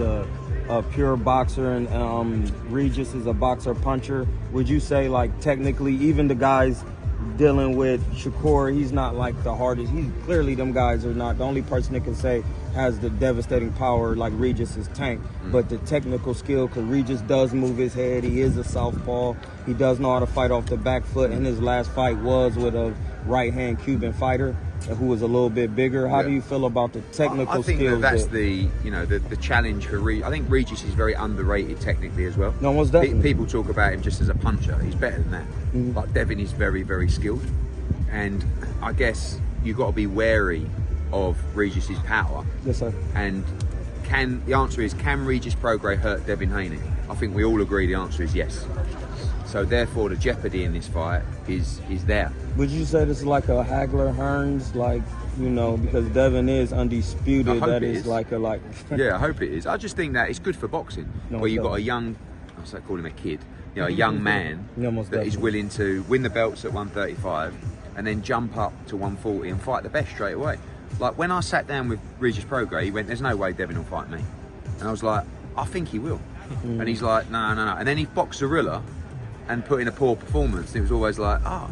a pure boxer and Regis is a boxer puncher. Would you say, like, technically, even the guys dealing with Shakur, he's not like the hardest. He's clearly, them guys are not the only person that can say has the devastating power like Regis is Tank, but the technical skill, because Regis does move his head. He is a southpaw. He does know how to fight off the back foot, and his last fight was with a right-hand Cuban fighter who was a little bit bigger. How do you feel about the technical skills? I think that's the challenge for Regis. I think Regis is very underrated technically as well. No one's definitely. People talk about him just as a puncher. He's better than that. But Devin is very, very skilled, and I guess you've got to be wary of Regis's power. Yes, sir. And the answer is, can Regis PROGRAIS hurt Devin Haney? I think we all agree the answer is yes. So therefore, the jeopardy in this fight is there. Would you say this is like a Hagler Hearns, like, you know, because Devin is undisputed? That is like. Yeah, I hope it is. I just think that it's good for boxing, where you've got a young, I call him a kid, you know, a young man that is willing to win the belts at 135 and then jump up to 140 and fight the best straight away. Like, when I sat down with Regis PROGRAIS, he went, "There's no way Devin will fight me," and I was like, "I think he will." And he's like, "No, no, no." And then he boxed Zorilla and put in a poor performance. It was always like, "Oh,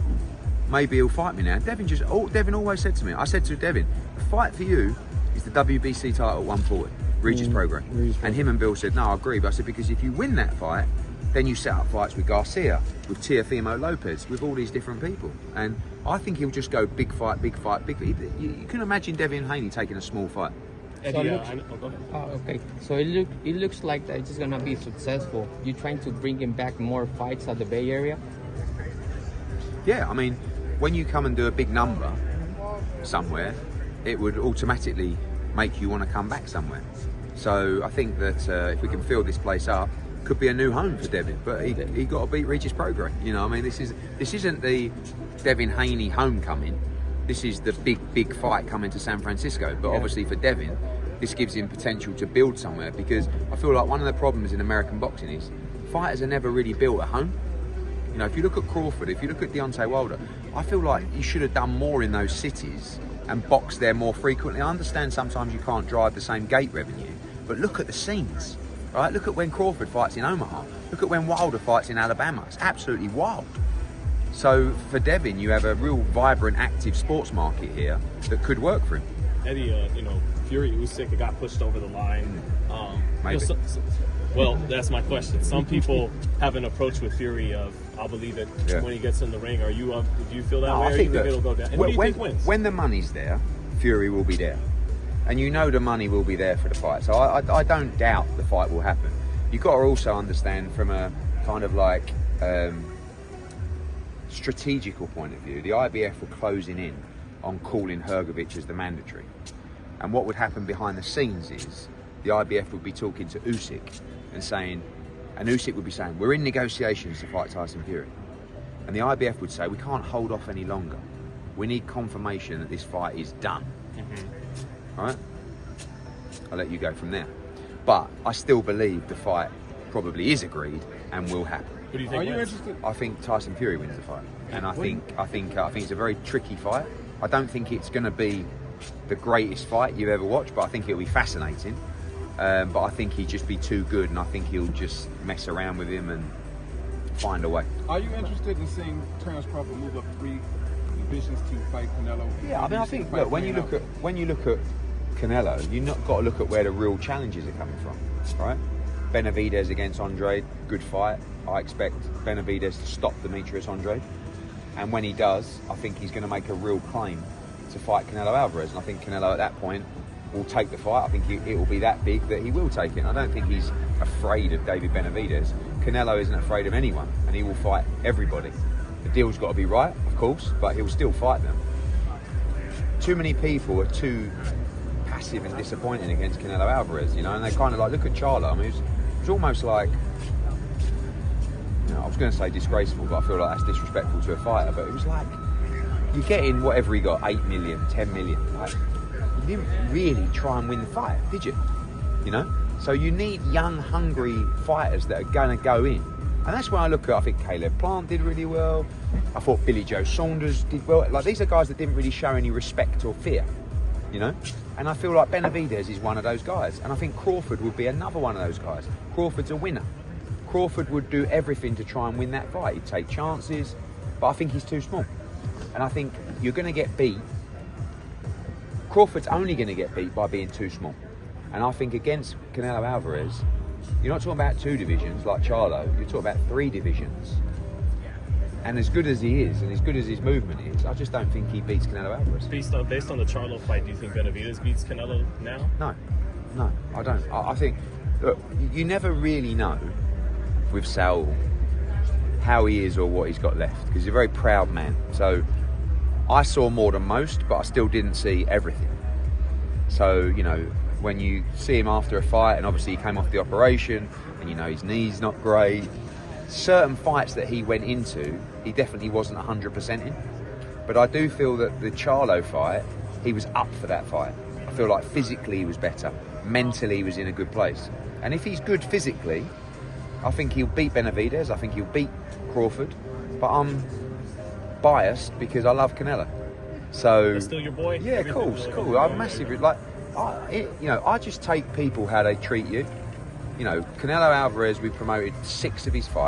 maybe he'll fight me now." Devin always said to me, I said to Devin, "The fight for you is the WBC title at 140, Regis PROGRAIS." And him and Bill said, "No, I agree." But I said, because if you win that fight, then you set up fights with Garcia, with Teofimo Lopez, with all these different people. And I think he'll just go big fight, big fight, big. You can imagine Devin Haney taking a small fight. So okay, so it looks like that it's gonna be successful. You're trying to bring him back more fights at the Bay Area? Yeah, I mean, when you come and do a big number somewhere, it would automatically make you want to come back somewhere. So I think that if we can fill this place up, could be a new home for Devin. But he got to beat Regis PROGRAIS. You know, I mean, this isn't the Devin Haney homecoming. This is the big fight coming to San Francisco. But obviously for Devin, this gives him potential to build somewhere, because I feel like one of the problems in American boxing is fighters are never really built at home. You know, if you look at Crawford, if you look at Deontay Wilder, I feel like you should have done more in those cities and boxed there more frequently. I understand sometimes you can't drive the same gate revenue, but look at the scenes, right? Look at when Crawford fights in Omaha. Look at when Wilder fights in Alabama. It's absolutely wild. So for Devin, you have a real vibrant, active sports market here that could work for him. Eddie, you know, Fury Usyk got pushed over the line. Maybe. You know, well, that's my question. Some people have an approach with Fury of, "I'll believe it when he gets in the ring." Are you? Do you feel that way? I think it'll go down. And who do you think wins? When the money's there, Fury will be there, and you know the money will be there for the fight. So I don't doubt the fight will happen. You've got to also understand from a kind of like strategical point of view, the IBF were closing in on calling Hrgovic as the mandatory. And what would happen behind the scenes is the IBF would be talking to Usyk and saying, and Usyk would be saying, "We're in negotiations to fight Tyson Fury." And the IBF would say, "We can't hold off any longer. We need confirmation that this fight is done." All right? I'll let you go from there. But I still believe the fight probably is agreed and will happen. Who do you think wins? I think Tyson Fury wins the fight, and I think it's a very tricky fight. I don't think it's going to be the greatest fight you've ever watched, but I think it'll be fascinating. But I think he'd just be too good, and I think he'll just mess around with him and find a way. Are you interested in seeing Terence Crawford move up 3 divisions to fight Canelo? Yeah, I mean, I think look, when you look at Canelo, you've not got to look at where the real challenges are coming from, right? Benavidez against Andrade, good fight. I expect Benavidez to stop Demetrius Andrade, and when he does, I think he's going to make a real claim to fight Canelo Alvarez, and I think Canelo at that point will take the fight. I think it will be that big that he will take it. I don't think he's afraid of David Benavidez. Canelo isn't afraid of anyone, and he will fight everybody. The deal's got to be right, of course, but he'll still fight them. Too many people are too passive and disappointing against Canelo Alvarez, you know, and they kind of like, look at Charlo. I mean, it's almost like, you know, I was going to say disgraceful, but I feel like that's disrespectful to a fighter, but it was like, you're getting whatever he got, 8 million, 10 million, like, you didn't really try and win the fight, did you? You know? So you need young, hungry fighters that are going to go in. And that's when I look at, I think Caleb Plant did really well. I thought Billy Joe Saunders did well. Like, these are guys that didn't really show any respect or fear. you know. And I feel like Benavidez is one of those guys, and I think Crawford would be another one of those guys. Crawford's a winner. Crawford would do everything to try and win that fight. He'd take chances, but I think he's too small. And I think you're going to get beat. Crawford's only going to get beat by being too small. And I think against Canelo Alvarez, you're not talking about 2 divisions like Charlo, you're talking about 3 divisions. And as good as he is, and as good as his movement is, I just don't think he beats Canelo Alvarez. Based on the Charlo fight, do you think Benavidez beats Canelo now? No, I don't. I think, look, you never really know with Saul how he is or what he's got left, because he's a very proud man. So I saw more than most, but I still didn't see everything. So, you know, when you see him after a fight, and obviously he came off the operation, and you know his knee's not great, certain fights that he went into, he definitely wasn't 100% in. But I do feel that the Charlo fight, he was up for that fight. I feel like physically he was better, mentally he was in a good place. And if he's good physically, I think he'll beat Benavidez, I think he'll beat Crawford, but I'm biased because I love Canelo. So That's still your boy? Yeah, cool. I'm massively I just take people how they treat you. You know, Canelo Alvarez, we promoted 6 of his fights.